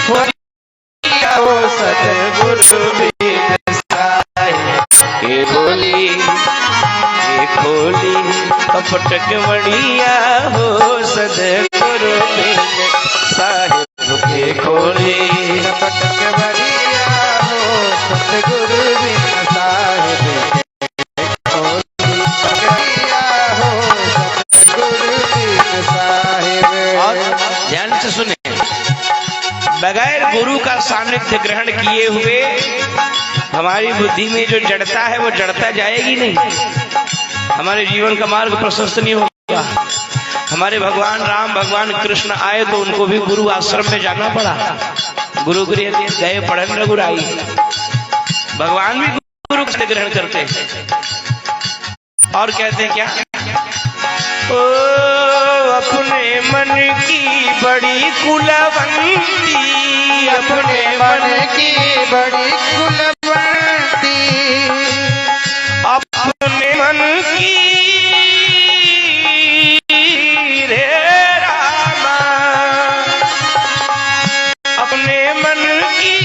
खोलिया हो सतगुरु बिन साहिब के खोली, ये खोली कपट केवड़िया हो सतगुरु बिन साहिब के खोली, कपट केवड़िया हो सतगुरु बिन साहिब के खोली, केवड़िया हो सतगुरु बिन साहिब। और ध्यान से सुने, बगैर गुरु का सानिध्य ग्रहण किए हुए हमारी बुद्धि में जो जड़ता है वो जड़ता जाएगी नहीं, हमारे जीवन का मार्ग प्रशस्त नहीं होगा। हमारे भगवान राम भगवान कृष्ण आए तो उनको भी गुरु आश्रम में जाना पड़ा, गुरु गृह गए पढ़न रघुराई। भगवान भी गुरु से ग्रहण करते और कहते हैं क्या, ओ अपने मन की बड़ी कुलवंती, अपने मन की बड़ी कुलवंती, अपने मन की रे रामा, अपने मन की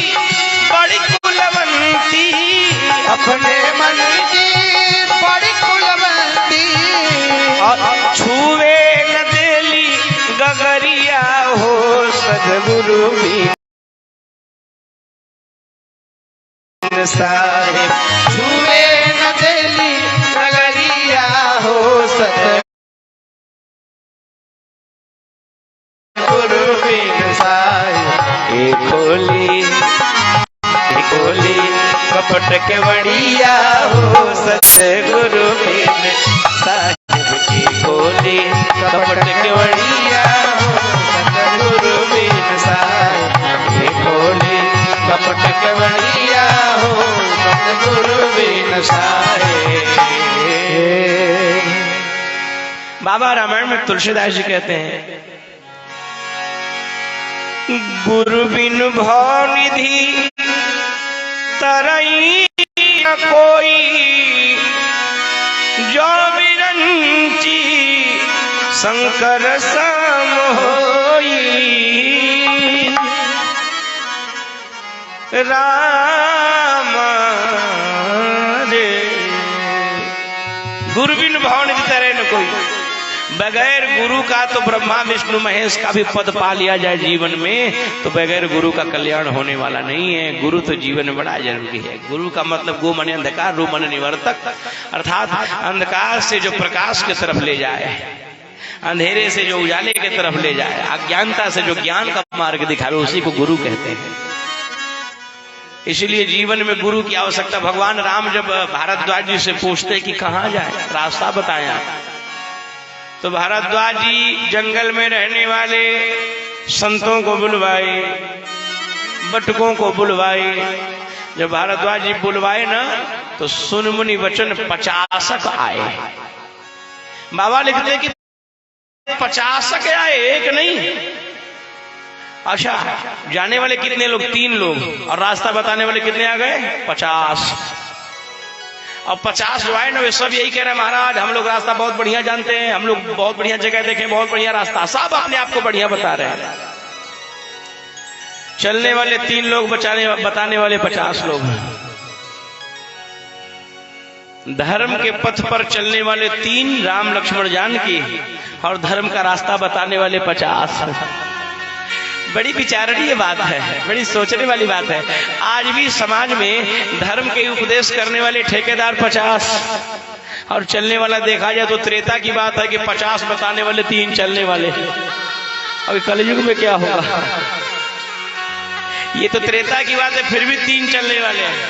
बड़ी कुलवंती, अपने मन की बड़ी कुलवंती, छुए न देली गगरिया हो सदगुरु बिन साहिब, छुए न देली गगरिया हो सतगुरु बिन साहिब। ये खोली, ये खोली कपट केवड़िया हो सतगुरु बिन साहिब की खोली, कपट केवड़िया हो सतगुरु बिन साहिब की खोली, कपट केवड़िया हो सतगुरु बिन साहिब। बाबा रामायण में तुलसीदास जी कहते हैं, गुरु बिन भव निधि तरई न कोई, जो विरंची शंकर सम होई, राम रे गुरु बिन भव निधि तरई न कोई। बगैर गुरु का तो ब्रह्मा विष्णु महेश का भी पद पा लिया जाए जीवन में, तो बगैर गुरु का कल्याण होने वाला नहीं है। गुरु तो जीवन में बड़ा जरूरी है। गुरु का मतलब गो मने अंधकार, रू मने निवर्तक, अर्थात अंधकार से जो प्रकाश की तरफ ले जाए, अंधेरे से जो उजाले की तरफ ले जाए, अज्ञानता से जो ज्ञान का मार्ग दिखावे, उसी को गुरु कहते हैं। इसलिए जीवन में गुरु की आवश्यकता। भगवान राम जब भारद्वाज जी से पूछते कि कहाँ जाए, रास्ता बताया, तो भारद्वाज जी जंगल में रहने वाले संतों को बुलवाए, बटकों को बुलवाए। जब भारद्वाज जी बुलवाए ना, तो सुन मुनि वचन 50 आए। बाबा लिखते कि 50 आए, एक नहीं। अच्छा, जाने वाले कितने लोग? 3 लोग। और रास्ता बताने वाले कितने आ गए? 50। और 50 जो आए ना, वे सब यही कह रहे हैं, महाराज हम लोग रास्ता बहुत बढ़िया जानते हैं, हम लोग बहुत बढ़िया जगह देखे, बहुत बढ़िया रास्ता, सब अपने आप को बढ़िया बता रहे हैं। चलने वाले 3 लोग, बताने वाले 50 लोग। धर्म के पथ पर चलने वाले 3, राम लक्ष्मण जानकी, और धर्म का रास्ता बताने वाले 50। बड़ी विचारणीय बात है, बड़ी सोचने वाली बात है। आज भी समाज में धर्म के उपदेश करने वाले ठेकेदार 50, और चलने वाला देखा जाए तो त्रेता की बात है कि 50 बताने वाले 3 चलने वाले। अभी कलयुग में क्या होगा? ये तो त्रेता की बात है, फिर भी 3 चलने वाले हैं।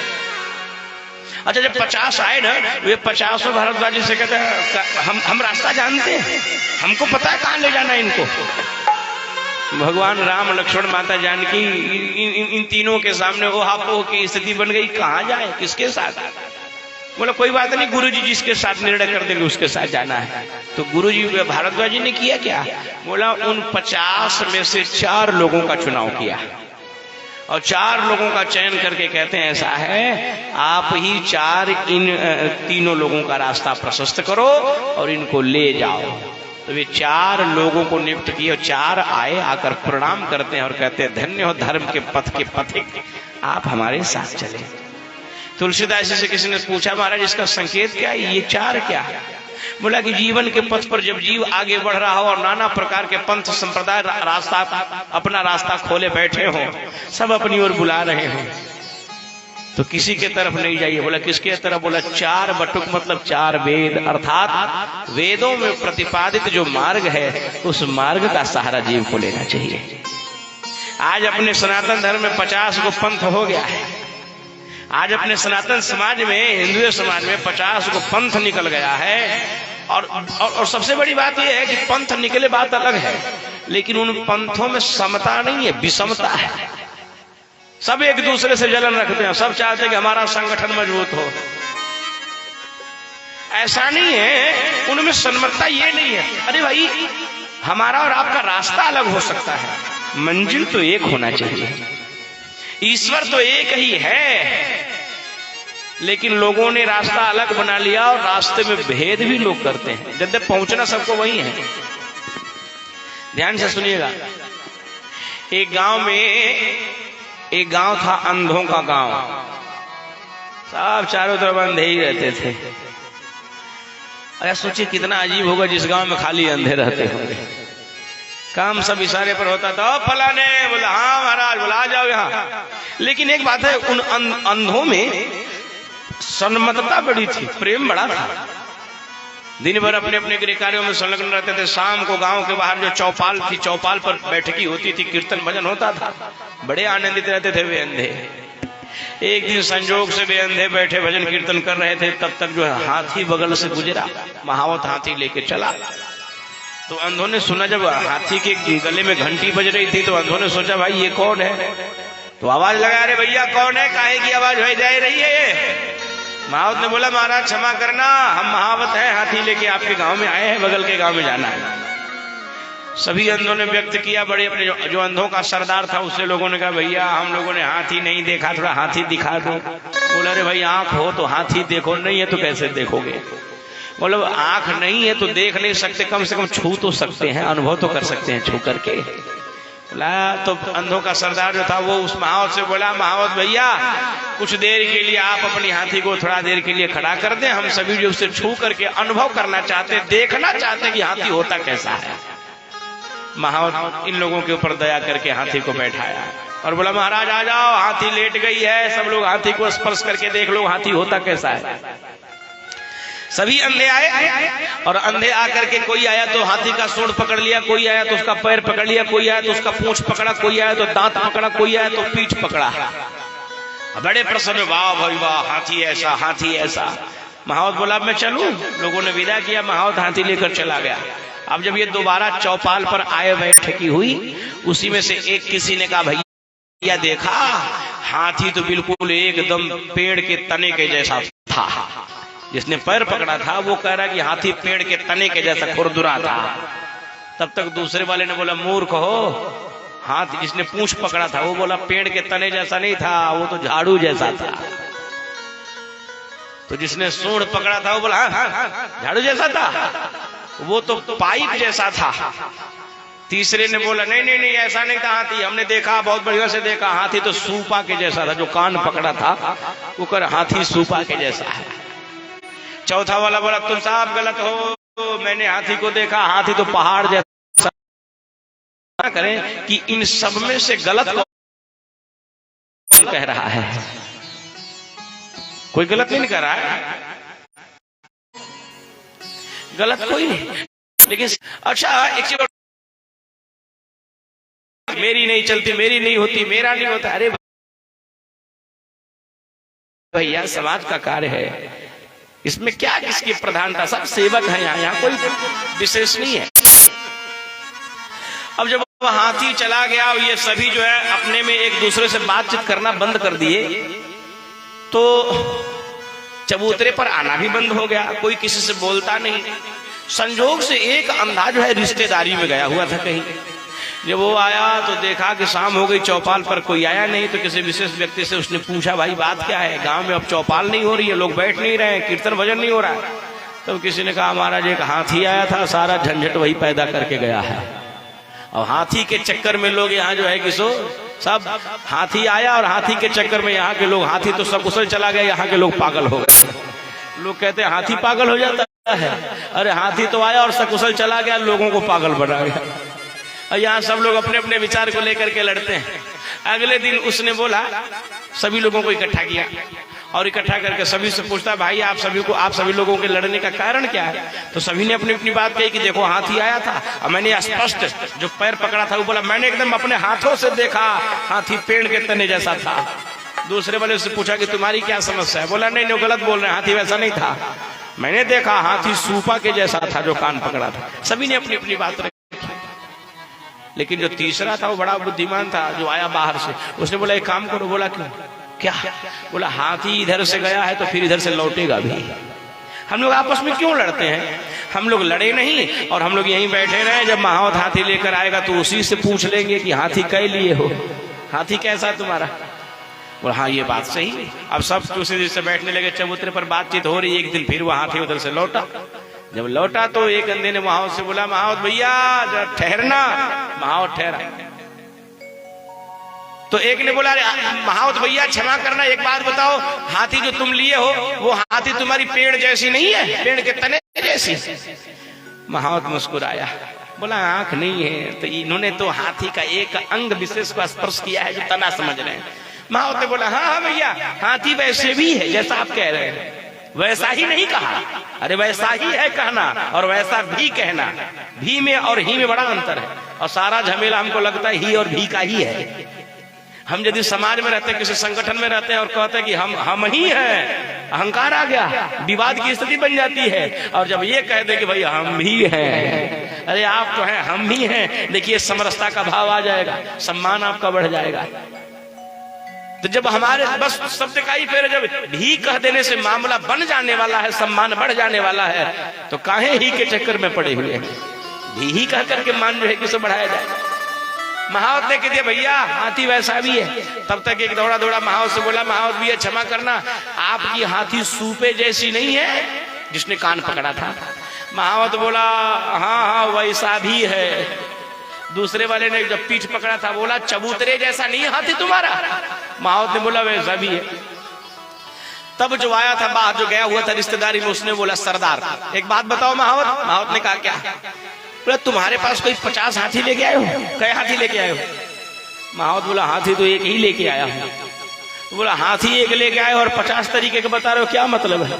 अच्छा, जब 50 आए ना, वे 50 भारद्वाज जी से कहते हैं, हम रास्ता जानते हैं, हमको पता है कहाँ ले जाना है इनको। भगवान राम लक्ष्मण माता जानकी इन तीनों के सामने वो हापो की स्थिति बन गई, कहाँ जाए, किसके साथ? बोला कोई बात नहीं, गुरुजी जिसके साथ निर्णय कर देंगे उसके साथ जाना है। तो गुरुजी भारद्वाज जी ने किया क्या? बोला उन 50 में से 4 लोगों का चुनाव किया, और 4 लोगों का चयन करके कहते हैं ऐसा है, आप ही 4 इन तीनों लोगों का रास्ता प्रशस्त करो और इनको ले जाओ। तो वे 4 लोगों को नियुक्त किए और 4 आए, आकर प्रणाम करते हैं और कहते हैं धन्य हो धर्म के पथ के पथिक, आप हमारे साथ चले। तुलसीदास जी से किसी ने पूछा महाराज इसका संकेत क्या है, ये 4 क्या है? बोला कि जीवन के पथ पर जब जीव आगे बढ़ रहा हो और नाना प्रकार के पंथ संप्रदाय रास्ता अपना रास्ता खोले बैठे हो, सब अपनी ओर बुला रहे हो, तो किसी के तरफ नहीं जाइए। बोला किसके तरफ? बोला 4 बटुक मतलब 4 वेद, अर्थात वेदों में प्रतिपादित जो मार्ग है उस मार्ग का सहारा जीव को लेना चाहिए। आज अपने सनातन धर्म में 50 को पंथ हो गया है। आज अपने सनातन समाज में, हिंदू समाज में 50 को पंथ निकल गया है। और सबसे बड़ी बात यह है कि पंथ निकले बात अलग है, लेकिन उन पंथों में समता नहीं है, विषमता है। सब एक दूसरे से जलन रखते हैं, सब चाहते हैं कि हमारा संगठन मजबूत हो। ऐसा नहीं है, उनमें सन्मतता ये नहीं है। अरे भाई, हमारा और आपका रास्ता अलग हो सकता है, मंजिल तो एक होना चाहिए। ईश्वर तो एक ही है, लेकिन लोगों ने रास्ता अलग बना लिया और रास्ते में भेद भी लोग करते हैं, जब तक पहुंचना सबको वही है। ध्यान से सुनिएगा। एक गांव था, अंधों का गांव। सब चारों तरफ अंधे ही रहते थे। अरे सोचिए कितना अजीब होगा जिस गांव में खाली अंधे रहते होंगे। काम सब इशारे पर होता था, फलाने, बोला हाँ महाराज, बोला आ जाओ यहाँ। लेकिन एक बात है, उन अंधों में सन्मतता बड़ी थी, प्रेम बड़ा था। दिन भर अपने अपने गृह कार्यों में संलग्न रहते थे। शाम को गांव के बाहर जो चौपाल थी, चौपाल पर बैठकी होती थी, कीर्तन भजन होता था, बड़े आनंदित रहते थे वे अंधे। एक दिन संजोग से वे अंधे बैठे भजन कीर्तन कर रहे थे, तब तक जो है हाथी बगल से गुजरा, महावत हाथी लेके चला। तो अंधों ने सुना, जब हाथी के गले में घंटी बज रही थी तो अंधों ने सोचा भाई ये कौन है, तो आवाज लगा, अरे भैया कौन है, काहे की आवाज हो जा रही है ये? महावत ने बोला महाराज क्षमा करना, हम महावत हैं, हाथी लेके आपके गांव में आए हैं, बगल के गांव में जाना है। सभी अंधों ने व्यक्त किया, बड़े अपने जो अंधों का सरदार था उससे लोगों ने कहा भैया हम लोगों ने हाथी नहीं देखा, थोड़ा हाथी दिखा दो। बोला अरे भाई आंख हो तो हाथी देखो, नहीं है तो कैसे देखोगे? बोलो आंख नहीं है तो देख नहीं सकते, कम से कम छू तो सकते हैं, अनुभव तो कर सकते हैं छू करके। तो अंधों का सरदार जो था वो उस महावत से बोला, महावत भैया कुछ देर के लिए आप अपनी हाथी को थोड़ा देर के लिए खड़ा कर दें, हम सभी जो उसे छू करके अनुभव करना चाहते, देखना चाहते कि हाथी होता कैसा है। महावत इन लोगों के ऊपर दया करके हाथी को बैठाया और बोला महाराज आ जाओ, हाथी लेट गई है, सब लोग हाथी को स्पर्श करके देख लो हाथी होता कैसा है। सभी अंधे आए और अंधे आकर के, कोई आया तो हाथी का सूंड पकड़ लिया, कोई आया तो उसका पैर पकड़ लिया, कोई आया तो उसका पूंछ पकड़ा, कोई आया तो दांत पकड़ा, कोई आया तो पीठ पकड़ा। बड़े प्रसन्न, वाह भाई वाह, हाथी ऐसा, हाथी ऐसा। महावत बोला मैं चलूं? लोगों ने विदा किया, महावत हाथी लेकर चला गया। अब जब ये दोबारा चौपाल पर आए, बैठकी हुई, उसी में से एक किसी ने कहा भैया देखा, हाथी तो बिल्कुल एकदम पेड़ के तने के जैसा था। जिसने पैर पकड़ा था वो कह रहा कि हाथी पेड़ के तने के जैसा खुरदुरा था। तब तक दूसरे वाले ने बोला मूर्ख हो, हाथ जिसने पूंछ पकड़ा था वो बोला पेड़ के तने जैसा नहीं था, वो तो झाड़ू जैसा था। तो जिसने सूंड पकड़ा था वो बोला हाँ झाड़ू जैसा था, वो तो पाइप जैसा था। तीसरे ने बोला नहीं नहीं नहीं ऐसा नहीं था हाथी, हमने देखा, बहुत बढ़िया से देखा, हाथी तो सूपा के जैसा था। जो कान पकड़ा था वो कर हाथी सूपा के जैसा है। चौथा वाला बोला तुम साहब गलत हो, मैंने हाथी को देखा, हाथी तो पहाड़ जैसा। करें कि इन सब में से गलत कौन कह रहा है? कोई गलत नहीं कह रहा है, गलत कोई नहीं। लेकिन अच्छा एक चीज, मेरी नहीं चलती, मेरी नहीं होती, मेरा नहीं होता। अरे भैया समाज का कार्य है, इसमें क्या किसकी प्रधानता? सब सेवक हैं यहाँ कोई विशेष नहीं है। अब जब हाथी चला गया और ये सभी जो है अपने में एक दूसरे से बातचीत करना बंद कर दिए, तो चबूतरे पर आना भी बंद हो गया, कोई किसी से बोलता नहीं। संजोग से एक अंधा जो है रिश्तेदारी में गया हुआ था कहीं, जब वो आया तो देखा कि शाम हो गई, चौपाल पर कोई आया नहीं। तो किसी विशेष व्यक्ति से उसने पूछा भाई बात क्या है? गांव में अब चौपाल नहीं हो रही है, लोग बैठ नहीं रहे हैं, कीर्तन भजन नहीं हो रहा है। तो किसी ने कहा महाराज एक हाथी आया था, सारा झंझट वही पैदा करके गया है। और हाथी के चक्कर में लोग यहाँ जो है कि सब हाथी आया और हाथी के चक्कर में यहाँ के लोग, हाथी तो सकुशल चला गया, यहाँ के लोग पागल हो गए। लोग कहते हैं हाथी पागल हो जाता है, अरे हाथी तो आया और सकुशल चला गया, लोगों को पागल बना गया। और यहाँ सब लोग अपने अपने विचार को लेकर के लड़ते हैं। अगले दिन उसने बोला, सभी लोगों को इकट्ठा किया और इकट्ठा करके सभी से पूछता, भाई आप सभी लोगों के लड़ने का कारण क्या है? तो सभी ने अपनी अपनी बात कही कि देखो हाथी आया था और मैंने स्पष्ट जो पैर पकड़ा था वो बोला मैंने एकदम अपने हाथों से देखा, हाथी पेड़ के तने जैसा था। दूसरे वाले से पूछा कि तुम्हारी क्या समस्या है? बोला नहीं गलत बोल रहे हैं, हाथी वैसा नहीं था, मैंने देखा हाथी सूपा के जैसा था जो कान पकड़ा था। सभी ने अपनी अपनी बात रखी। लेकिन जो तीसरा था वो बड़ा बुद्धिमान था, जो आया बाहर से, उसने बोला एक काम करो। बोला क्यों? क्या? बोला हाथी इधर से गया है तो फिर इधर से लौटेगा भी। हम लोग आपस में क्यों लड़ते हैं? हम लोग लड़े नहीं और हम लोग यहीं बैठे रहे, जब महावत हाथी लेकर आएगा तो उसी से पूछ लेंगे कि हाथी कै लिए हो, हाथी कैसा तुम्हारा? बोला हाँ ये बात सही। अब सब दूसरे से बैठने लगे, चबूतरे पर बातचीत हो रही। एक दिन फिर वो हाथी उधर से लौटा। जब लौटा तो एक अंधे ने महावत से बोला, महावत भैया ठहरना। महावत ठहरा। तो एक ने बोला, महावत भैया क्षमा करना, एक बात बताओ, हाथी जो तुम लिए हो वो हाथी तुम्हारी पेड़ जैसी नहीं है, पेड़ के तने जैसी? महावत मुस्कुराया, बोला आंख नहीं है, तो इन्होंने तो हाथी का एक अंग विशेष को स्पर्श किया है जो तना समझ रहे हैं। महावत ने बोला हाँ भैया, हाथी वैसे भी है जैसा आप कह रहे हैं, वैसा ही नहीं कहा। अरे वैसा ही है कहना और वैसा भी कहना, भी में और ही में बड़ा अंतर है। और सारा झमेला हमको लगता है ही और भी का ही है। हम यदि समाज में रहते हैं, किसी संगठन में रहते हैं और कहते हैं कि हम ही हैं, अहंकार आ गया, विवाद की स्थिति बन जाती है। और जब ये कह दे कि भाई हम भी हैं, अरे आप तो हैं, हम भी हैं, देखिए समरसता का भाव आ जाएगा, सम्मान आपका बढ़ जाएगा। तो जब हमारे बस शब्द का ही फिर जब भी कह देने से मामला बन जाने वाला है, सम्मान बढ़ जाने वाला है, तो काहे ही के चक्कर में पड़े हुए हैं? भी कह करके मान जो है किसे बढ़ाया जाए। महावत ने कह दिया भैया हाथी वैसा भी है। तब तक एक दौड़ा दौड़ा महावत से बोला, महावत भैया क्षमा करना, आपकी हाथी सूपे जैसी नहीं है जिसने कान पकड़ा था। महावत बोला हाँ वैसा भी है। दूसरे वाले ने जब पीठ पकड़ा था बोला चबूतरे जैसा नहीं हाथी तुम्हारा? महावत ने बोला वैसा भी है। तब जो आया था बाहर, जो गया हुआ था रिश्तेदारी में, उसने बोला सरदार एक बात बताओ महावत। महावत ने कहा क्या? बोला तुम्हारे पास कोई 50 हाथी लेके आए हो? कई हाथी लेके आए हो? महावत बोला हाथी तो एक ही लेके आया हूं। तो बोला हाथी एक लेके आए और 50 तरीके के बता रहे हो, क्या मतलब है?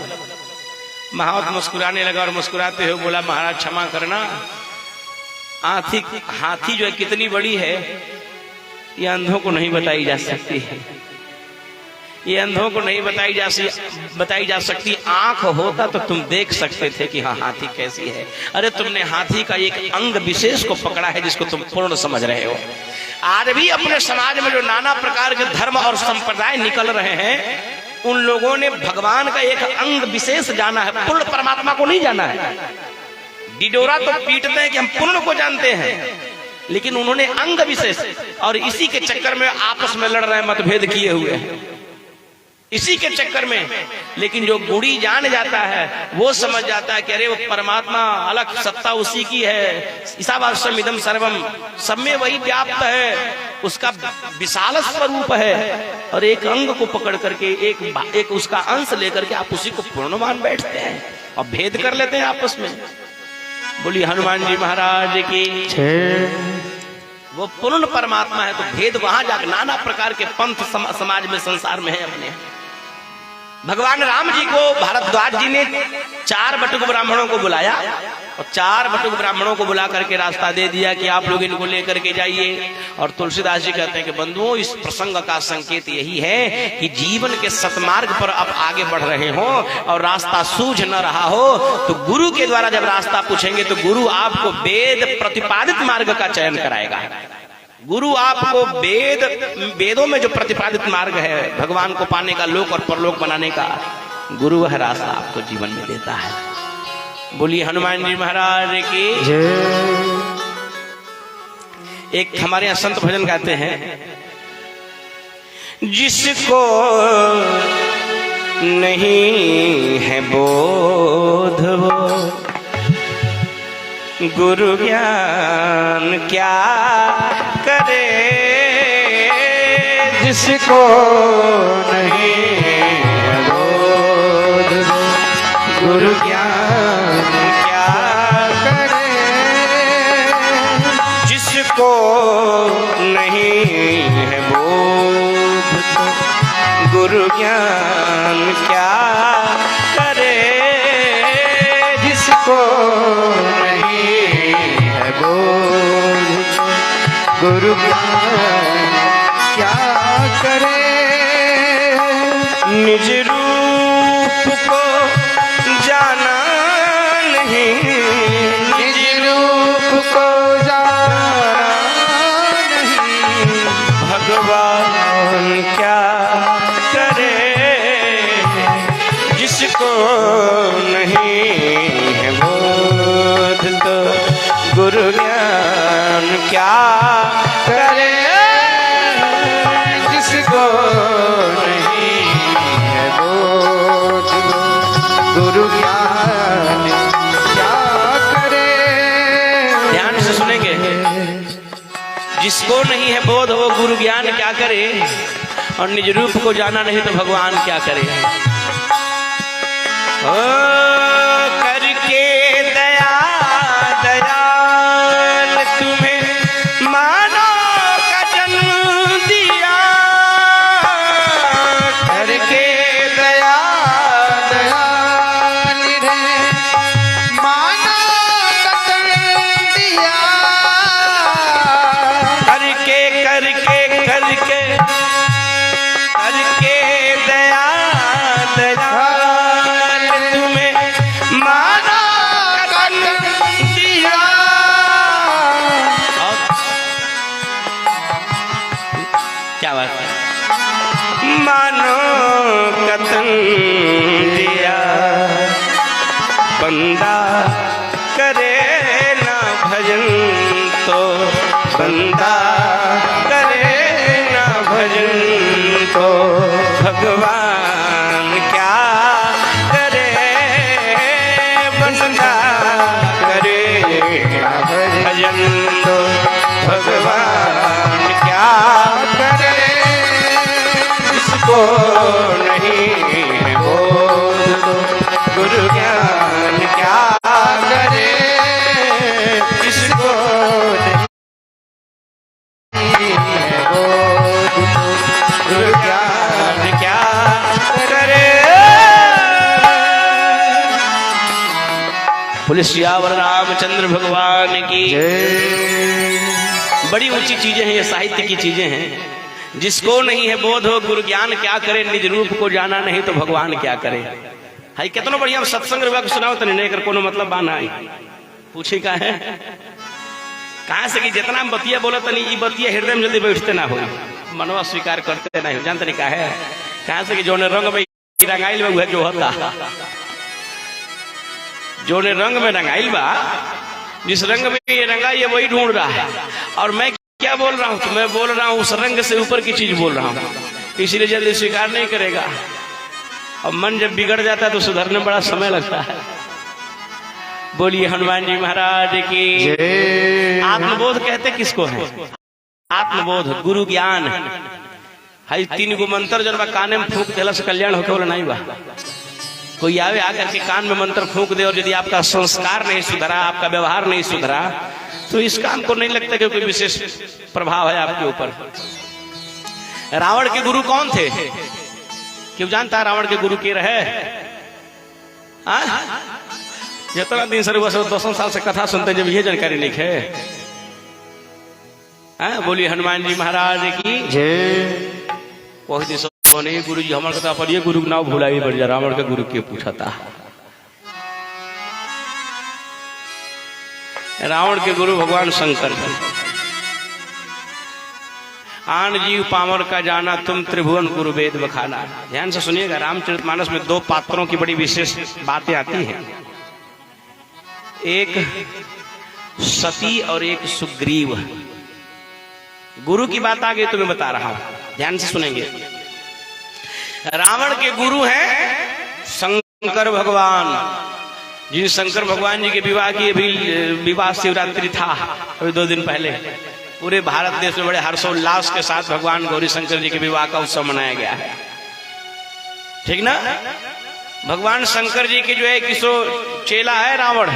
महावत मुस्कुराने लगा और मुस्कुराते हुए बोला महाराज क्षमा करना, हाथी जो है कितनी बड़ी है ये अंधों को नहीं बताई जा सकती है, ये अंधों को नहीं बताई जा सकती। आंख होता तो तुम देख सकते थे कि हाँ हाथी कैसी है। अरे तुमने हाथी का एक अंग विशेष को पकड़ा है जिसको तुम पूर्ण समझ रहे हो। आज भी अपने समाज में जो नाना प्रकार के धर्म और संप्रदाय निकल रहे हैं, उन लोगों ने भगवान का एक अंग विशेष जाना है, पूर्ण परमात्मा को नहीं जाना है। डिडोरा तो पीटते हैं कि हम पूर्ण को जानते हैं, लेकिन उन्होंने अंग विशेष, और इसी के चक्कर में आपस में लड़ रहे हैं, मतभेद किए हुए हैं इसी के चक्कर में। लेकिन जो गुड़ी जान जाता है वो समझ जाता है कि अरे वो परमात्मा अलग सत्ता उसी की है, ईसावास्यम इदम सर्वम, सब में वही व्याप्त है, उसका विशाल स्वरूप है। और एक अंग को पकड़ करके एक उसका अंश लेकर के आप उसी को पूर्ण मान बैठते हैं और भेद कर लेते हैं आपस में। बोली हनुमान जी महाराज की वो पूर्ण परमात्मा है, तो भेद वहां जाकर नाना प्रकार के पंथ समाज में संसार में है अपने। भगवान राम जी को भारद्वाज जी ने 4 बटुक ब्राह्मणों को बुलाया और 4 बटुक ब्राह्मणों को बुला करके रास्ता दे दिया कि आप लोग इनको लेकर के जाइए। और तुलसीदास जी कहते हैं कि बंधुओं इस प्रसंग का संकेत यही है कि जीवन के सतमार्ग पर आप आगे बढ़ रहे हो और रास्ता सूझ न रहा हो, तो गुरु के द्वारा जब रास्ता पूछेंगे तो गुरु आपको वेद प्रतिपादित मार्ग का चयन कराएगा। गुरु आपको वेदों में जो प्रतिपादित मार्ग है भगवान को पाने का, लोक और परलोक बनाने का, गुरु वह रास्ता आपको जीवन में देता है। बोलिए हनुमान जी महाराज की। एक हमारे यहाँ संत भजन गाते हैं, जिसको नहीं है बोध वो, गुरु ज्ञान क्या करे, जिसको नहीं है बोध वो, गुरु ज्ञान क्या करे, जिसको नहीं है बोध तो गुरु ज्ञान क्या करे, जिसको नहीं है बोध तो गुरु ज्ञान क्या करे, निज रूप को जाना नहीं, निज रूप को जाना नहीं, भगवान क्या करे, जिसको नहीं है बोध तो गुरु ज्ञान क्या करे, जिसको नहीं है बोध गुरु ज्ञान क्या करे। ध्यान से सुनेंगे, जिसको नहीं है बोध वो गुरु ज्ञान क्या करे, और निज रूप को जाना नहीं तो भगवान क्या करे। ओ करके दया दयाल तुम्हें मानव का जन्म दिया, करके दया दयाल रे माना कतल दिया, करके करके करके करके दया दयाल तुम्हें माना कतल दिया। और क्या बात है, मानो कतल दिया, बंदा करे ना भजन तो, बंदा करे ना भजन तो भगवान क्या करे, बंदा करे ना भजन तो भगवान क्या करे, जिसको नहीं है बोध तो गुरु ज्ञान क्या करे, जिसको नहीं है बोध तो गुरु ज्ञान क्या करे। पुलिस सियावर रामचंद्र भगवान की बड़ी ऊंची चीजें हैं ये, साहित्य की चीजें हैं। जिसको नहीं है बोध हो गुरु ज्ञान क्या करे, निज रूप को जाना नहीं तो भगवान क्या करे। हाई कितना बढ़िया सत्संग रुआ सुनाओ तो नहीं कर कोनो मतलब बाना पूछे का है कहाँ से कि जितना हम बतिया बोले तनी ये बतिया हृदय में जल्दी बैठते ना हो, मनवा स्वीकार करते ना हो। जानते नहीं का है कहाँ से कि जो ने रंग में रंगाइल बा वह जो होता, जो ने रंग में रंगाइल बा, जिस रंग में ये रंगा ये वही ढूंढ रहा है। और मैं क्या बोल रहा हूँ, तो मैं बोल रहा हूँ उस रंग से ऊपर की चीज बोल रहा हूँ, इसलिए जल्दी स्वीकार नहीं करेगा। और मन जब बिगड़ जाता है तो सुधरने में बड़ा समय लगता है। बोलिए हनुमान जी महाराज की। आत्मबोध कहते किसको है? आत्मबोध, गुरु ज्ञान। हाई 3 गो मंत्र जब काने में फूंक देला से कल्याण होके वाला नहीं बा। कोई आवे आकर के कान में मंत्र फूंक दे और यदि आपका संस्कार नहीं सुधरा, आपका व्यवहार नहीं सुधरा, तो इस काम को नहीं लगता कि कोई विशेष प्रभाव है आपके ऊपर। रावण के गुरु कौन थे? क्यों जानता है रावण के गुरु के रहे? जितना दिन सर 200 साल से कथा सुनते जब ये जानकारी नहीं है। बोलिए हनुमान जी महाराज की जय। वही दिन नहीं गुरु जी हमारे कथा पर ये गुरु के नाम भुलाई बढ़ जा। रावण के गुरु के पूछा था। रावण के गुरु भगवान शंकर जी। आन जीव पामर का जाना तुम त्रिभुवन गुरु वेद बखाना। ध्यान से सुनिएगा, रामचरितमानस में 2 पात्रों की बड़ी विशेष बातें आती हैं। एक सती और एक सुग्रीव। गुरु की बात आ गई तो मैं बता रहा हूं, ध्यान से सुनेंगे। रावण के गुरु हैं शंकर भगवान, जिन शंकर भगवान जी के विवाह की अभी विवाह शिवरात्रि था अभी 2 दिन पहले पूरे भारत देश में बड़े हर्षोल्लास के साथ भगवान गौरी शंकर जी के विवाह का उत्सव मनाया गया है, ठीक ना। भगवान शंकर जी के जो है किसो चेला है रावण।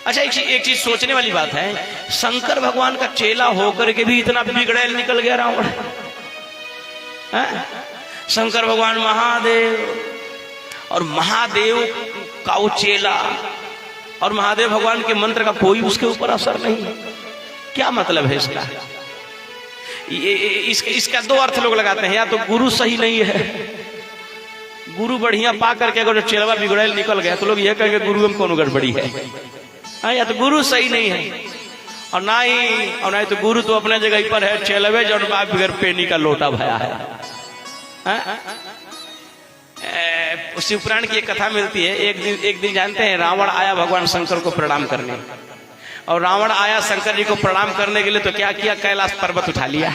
अच्छा एक चीज सोचने वाली बात है, शंकर भगवान का चेला होकर के भी इतना बिगड़ैल निकल गया रावण। शंकर भगवान महादेव और महादेव का वो चेला, और महादेव भगवान के मंत्र का कोई उसके ऊपर असर नहीं। क्या मतलब है इसका? इसका 2 अर्थ लोग लगाते हैं, या तो गुरु सही नहीं है, गुरु बढ़िया पा करके अगर चेलवा बिगड़ैल निकल गया तो लोग यह कहेंगे गुरु में कौन गड़बड़ी है, या तो गुरु सही नहीं है, और ना ही तो गुरु तो अपने जगह पर है, चेलवे जो बाप बिगड़ पेनी का लोटा भया है। शिवपुराण की एक कथा मिलती है। एक दिन जानते हैं रावण आया भगवान शंकर को प्रणाम करने, और रावण आया शंकर जी को प्रणाम करने के लिए तो क्या किया, कैलाश पर्वत उठा लिया,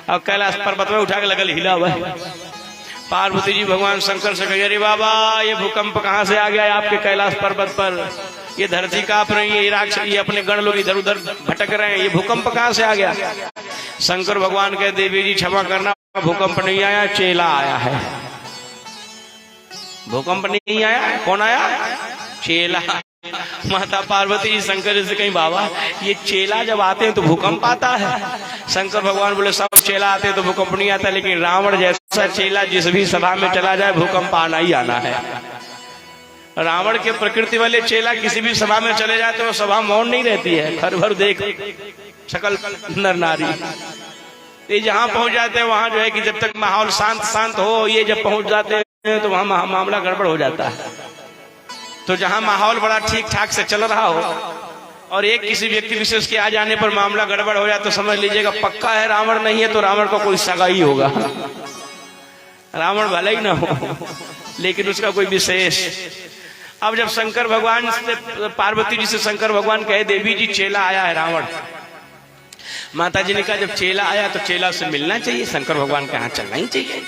और कैलाश पर्वत में उठा के लगल हिला हुआ। पार्वती जी भगवान शंकर से कही, अरे बाबा ये भूकंप कहाँ से आ गया आपके कैलाश पर्वत पर, ये धरती कांप रही है, ये अपने गण लोग इधर उधर भटक रहे हैं, ये भूकंप कहाँ से आ गया। शंकर भगवान कहे, देवी जी क्षमा करना, भूकंप नहीं आया, चेला आया है। भूकंप नहीं आया, कौन आया? चेला। माता पार्वती जी शंकर जी से कहीं, बाबा ये चेला जब आते हैं तो भूकंप आता है। शंकर भगवान बोले, सब चेला आते हैं तो भूकंप नहीं आता, लेकिन रावण जैसा चेला जिस भी सभा में चला जाए भूकंप आना ही आना है। रावण के प्रकृति वाले चेला किसी भी सभा में चले जाते हैं, सभा मौन नहीं रहती है, घर भर देख सकल नर नारी। ये जहां पहुंच जाते हैं वहां जो है कि जब तक माहौल शांत हो, ये जब पहुंच जाते हैं तो वहां मामला गड़बड़ हो जाता है। तो जहां माहौल बड़ा ठीक ठाक से चल रहा हो और एक किसी व्यक्ति विशेष के आ जाने पर मामला गड़बड़ हो जाए तो समझ लीजिएगा पक्का है रावण नहीं है तो रावण को कोई सगा ही होगा। रावण भले ही ना हो लेकिन उसका कोई विशेष। अब जब शंकर भगवान से पार्वती जी से शंकर भगवान कहे, देवी जी चेला आया है रावण। माता जी ने कहा, जब चेला आया तो चेला से मिलना चाहिए, शंकर भगवान के यहाँ चलना ही चाहिए।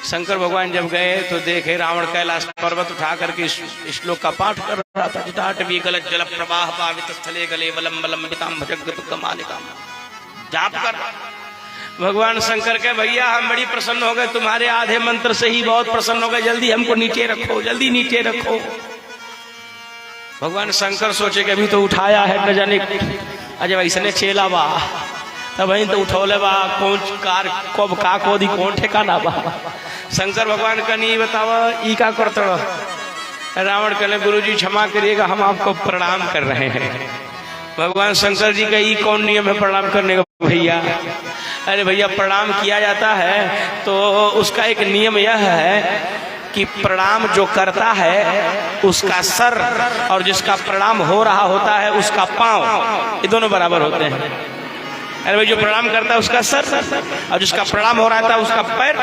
शंकर भगवान जब गए तो देखे रावण कैलाश पर्वत उठा करके श्लोक का पाठ कर रहा था। जटाटवी गलत जल प्रवाह पावित स्थले गले बलम बलम बिताम भजगत कमालिकाम जाप कर। भगवान शंकर के, भैया हम बड़ी प्रसन्न हो गए, तुम्हारे आधे मंत्र से ही बहुत प्रसन्न हो गए, जल्दी हमको नीचे रखो, जल्दी नीचे रखो। भगवान शंकर सोचे कि अभी तो उठाया है न जाने, अजय ऐसने चेला बा तब वहीं तो उठौले बा, कौन कार कब का कोदी कौन ठेकाना बा। शंकर भगवान का नहीं बतावा ई का करते। रावण कहले, गुरुजी क्षमा करिएगा, हम आपको प्रणाम कर रहे हैं। भगवान शंकर जी का ई कौन नियम है प्रणाम करने का भैया? अरे भैया प्रणाम किया जाता है तो उसका एक नियम यह है कि प्रणाम जो करता है उसका सर और जिसका प्रणाम हो रहा होता है उसका पांव, ये दोनों बराबर होते हैं। अरे भाई जो प्रणाम करता है उसका सर और जिसका प्रणाम हो रहा था उसका पैर,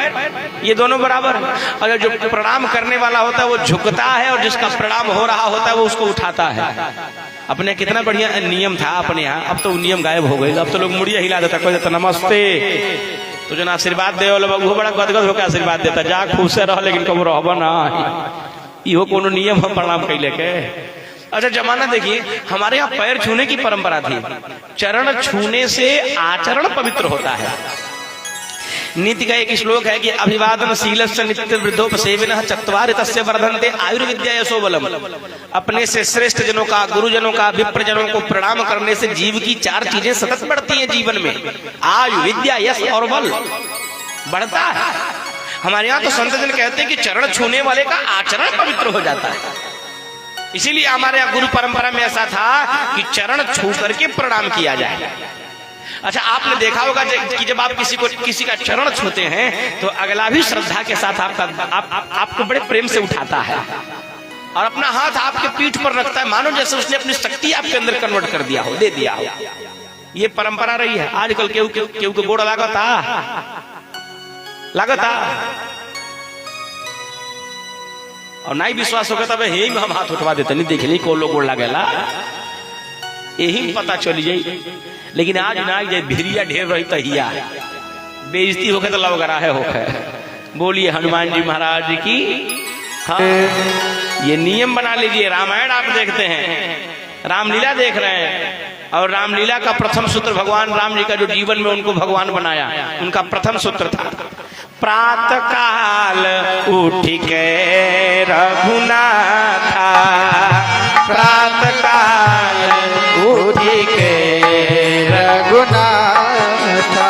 ये दोनों बराबर। और जो प्रणाम करने वाला होता है वो झुकता है और जिसका प्रणाम हो रहा होता है वो उसको उठाता है। अपने कितना बढ़िया नियम था अपने यहाँ, अब तो नियम गायब हो गए। अब तो लोग मुड़िया हिला देता, कोई देता नमस्ते, तो जो आशीर्वाद दे वो बड़ा गदगद होकर आशीर्वाद देता, जा खुश से रह लेकिन कब रहबा ना, इहो कोनो नियम हम प्रणाम कैले के। अच्छा जमाना देखिए, हमारे यहाँ पैर छूने की परंपरा थी। चरण छूने से आचरण पवित्र होता है। नीति का एक श्लोक है कि अभिवादन शीलस्य नित्य वृद्धोपसेविनः चत्वारि तस्य वर्धन्ते आयुर्विद्या यशो बलम। अपने से श्रेष्ठ जनों का, गुरुजनों का, विप्रजनों को प्रणाम करने से जीव की 4 चीजें सतत बढ़ती हैं जीवन में, आयु, विद्या, यश और बल बढ़ता है। हमारे यहाँ तो संत जन कहते हैं कि चरण छूने वाले का आचरण पवित्र हो जाता है। इसीलिए हमारे यहाँ गुरु परंपरा में ऐसा था कि चरण छू करके प्रणाम किया जाए। अच्छा आपने देखा होगा कि जब आप किसी का चरण छूते हैं तो अगला भी श्रद्धा के साथ आपको बड़े प्रेम से उठाता है और अपना हाथ आपके पीठ पर रखता है, मानो जैसे उसने अपनी शक्ति आपके अंदर कन्वर्ट कर दिया हो, दे दिया हो। ये परंपरा रही है। आजकल केहू के गोड़ लागता और नहीं विश्वास होगा तब यही में हम हाथ उठवा देते, नहीं देख ली को लोग गोड़ लागेला, यही पता चल जाये। लेकिन आज ना जाए भिरिया ढेर रही तहिया बेइज्जती होके तो लवगराहे होके। बोलिए हनुमान जी महाराज की। हाँ, ये नियम बना लीजिए। रामायण आप देखते हैं, रामलीला देख रहे हैं, और रामलीला का प्रथम सूत्र भगवान राम जी का जो जीवन में उनको भगवान बनाया, उनका प्रथम सूत्र था प्रातः काल उठ के रघुनाथा, प्रातः काल उठ के रघुनाथा,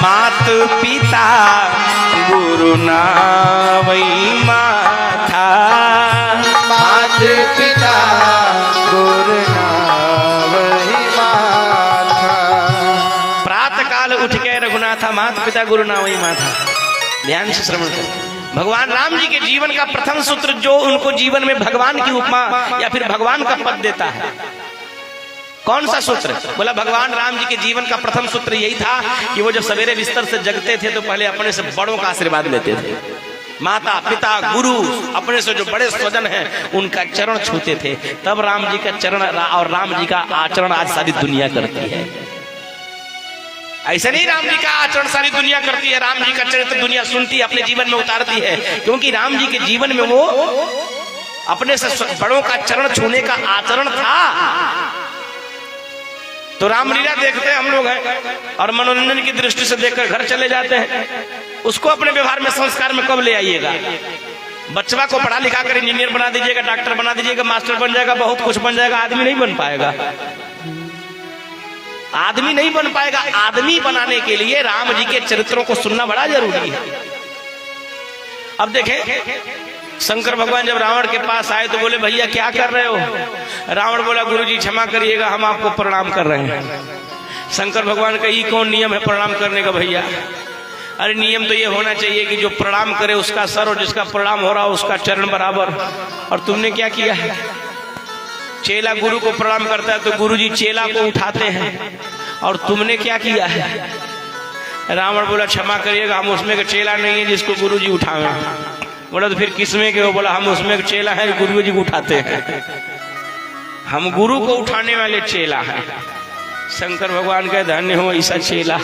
मात पिता गुरु नावई माथा, मात पिता गुरु नावई माथा। प्रातः काल उठ के रघुनाथा, माता पिता गुरु नावई माथा। ध्यान से श्रवण करें। भगवान राम जी के जीवन का प्रथम सूत्र जो उनको जीवन में भगवान की उपमा या फिर भगवान का पद देता है, कौन सा सूत्र? बोला भगवान राम जी के जीवन का प्रथम सूत्र यही था कि वो जब सवेरे बिस्तर से जगते थे तो पहले अपने से बड़ों का आशीर्वाद लेते थे। माता पिता गुरु, अपने से जो बड़े स्वजन हैं उनका चरण छूते थे। तब राम जी का चरण और राम जी का आचरण आज सारी दुनिया करती है। ऐसे नहीं राम जी का आचरण सारी दुनिया करती है, राम जी का चरित्र दुनिया सुनती है, अपने जीवन में उतारती है, क्योंकि राम जी के जीवन में वो अपने से बड़ों का चरण छूने का आचरण था। तो रामलीला देखते हैं हम लोग हैं और मनोरंजन की दृष्टि से देखकर घर चले जाते हैं। उसको अपने व्यवहार में संस्कार में कब ले आइएगा? बच्चा को पढ़ा लिखा कर इंजीनियर बना दीजिएगा, डॉक्टर बना दीजिएगा, मास्टर बन जाएगा, बहुत कुछ बन जाएगा, आदमी नहीं बन पाएगा। आदमी नहीं बन पाएगा। आदमी बनाने के लिए राम जी के चरित्रों को सुनना बड़ा जरूरी है। अब देखें, शंकर भगवान जब रावण के पास आए तो बोले भैया क्या कर रहे हो? रावण बोला गुरुजी क्षमा करिएगा, हम आपको प्रणाम कर रहे हैं। शंकर भगवान का ये कौन नियम है प्रणाम करने का भैया? अरे नियम तो ये होना चाहिए कि जो प्रणाम करे उसका सर और जिसका प्रणाम हो रहा हो उसका चरण बराबर। और तुमने क्या किया है? चेला गुरु को प्रणाम करता है तो गुरुजी चेला को उठाते हैं, और तुमने क्या किया है? रावण बोला क्षमा करिएगा, हम उसमें का चेला नहीं है जिसको गुरुजी उठावे। बोला तो फिर किसमें के हो? बोला हम उसमें चेला है, गुरु जी को उठाते हैं, हम गुरु को उठाने वाले चेला हैं। शंकर भगवान कहे धन्य हो ऐसा चेला।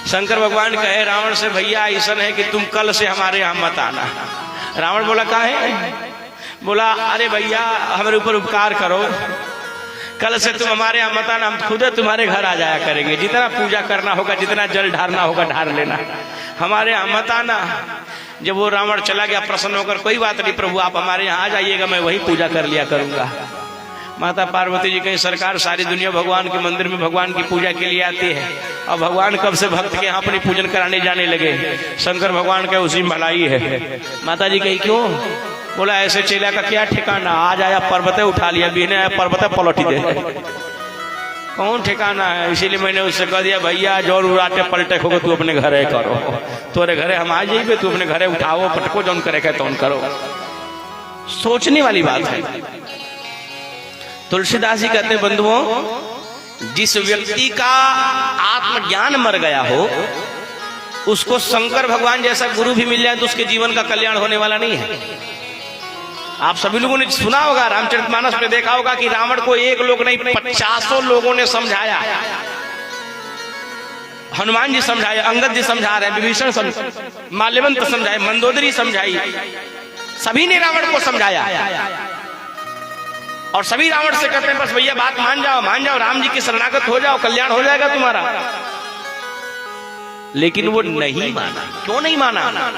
शंकर भगवान कहे रावण से भैया ऐसा है कि तुम कल से हमारे यहाँ मत आना। रावण बोला काहे? बोला अरे भैया हमारे ऊपर उपकार करो, कल से तुम हमारे यहाँ मत आना, हम खुद तुम्हारे घर आ जाया करेंगे, जितना पूजा करना होगा, जितना जल ढारना होगा ढार लेना, हमारे यहाँ मत आना। जब वो रावण चला गया प्रसन्न होकर, कोई बात नहीं प्रभु आप हमारे यहाँ आ जाइएगा, मैं वही पूजा कर लिया करूंगा। माता पार्वती जी कहीं सरकार सारी दुनिया भगवान के मंदिर में भगवान की पूजा के लिए आती है, और भगवान कब से भक्त के यहाँ अपनी पूजन कराने जाने लगे? शंकर भगवान के उसी में भलाई है। माता जी कही क्यों? बोला ऐसे चेला का क्या ठिकाना, आज आया पर्वत उठा लिया, बिना आया पर्वत पलट दे, कौन ठिकाना है? इसीलिए मैंने उससे कह दिया भैया जोर उड़ाते पलटे होगा तू अपने घरे करो, तोरे घरे हम आ जाइए, तू अपने घरे उठाओ पटको जौन करे तो करो। सोचने वाली बात है। तुलसीदास जी कहते बंधुओं, जिस व्यक्ति का आत्मज्ञान मर गया हो उसको शंकर भगवान जैसा गुरु भी मिल जाए तो उसके जीवन का कल्याण होने वाला नहीं है। आप सभी लोगों ने सुना होगा, रामचरितमानस में देखा होगा कि रावण को एक लोग नहीं 50 लोगों ने समझाया। हनुमान जी समझाए, अंगद जी समझा रहे, विभीषण माल्यवंत समझाए, मंदोदरी समझाई, सभी ने रावण को समझाया। और सभी रावण से कहते हैं बस भैया बात मान जाओ, राम जी के शरणागत हो जाओ, कल्याण हो जाएगा तुम्हारा। लेकिन वो नहीं माना। क्यों नहीं माना?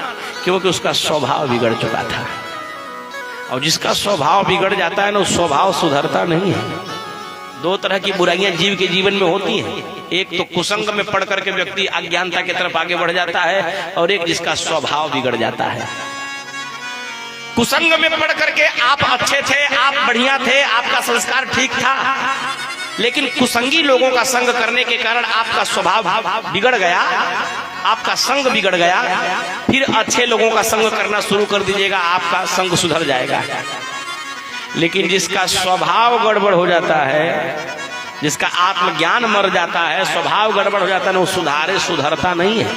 क्योंकि उसका स्वभाव बिगड़ चुका था, और जिसका स्वभाव बिगड़ जाता है ना, उस स्वभाव सुधरता नहीं है। दो तरह की बुराइयां जीव के जीवन में होती हैं, एक तो कुसंग में पढ़ करके व्यक्ति अज्ञानता की तरफ आगे बढ़ जाता है, और एक जिसका स्वभाव बिगड़ जाता है। कुसंग में पढ़ करके आप अच्छे थे, आप बढ़िया थे, आपका संस्कार ठीक था, लेकिन कुसंगी लोगों का संग करने के कारण आपका स्वभाव बिगड़ गया, आपका संग बिगड़ गया। फिर अच्छे लोगों का संग करना शुरू कर दीजिएगा, आपका संग सुधर जाएगा। लेकिन जिसका स्वभाव गड़बड़ हो जाता है, जिसका आत्मज्ञान मर जाता है, स्वभाव गड़बड़ हो जाता है, वो सुधरता नहीं है।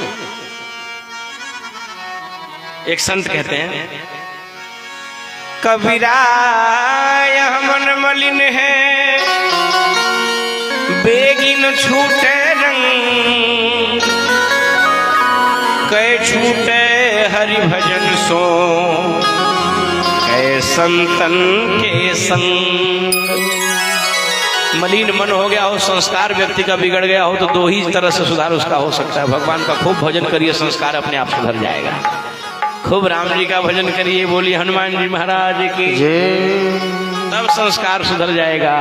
एक संत कहते हैं कबीरा यह मन मलिन है बेगिन छूटे रंग, छूटे हरि भजन सो, कै संतन के संग। मलिन मन हो गया हो, संस्कार व्यक्ति का बिगड़ गया हो, तो दो ही तरह से सुधार उसका हो सकता है। भगवान का खूब भजन करिए, संस्कार अपने आप सुधर जाएगा। खूब राम जी का भजन करिए, बोली हनुमान जी महाराज की, तब संस्कार सुधर जाएगा,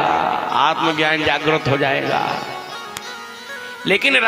आत्मज्ञान जागृत हो जाएगा। लेकिन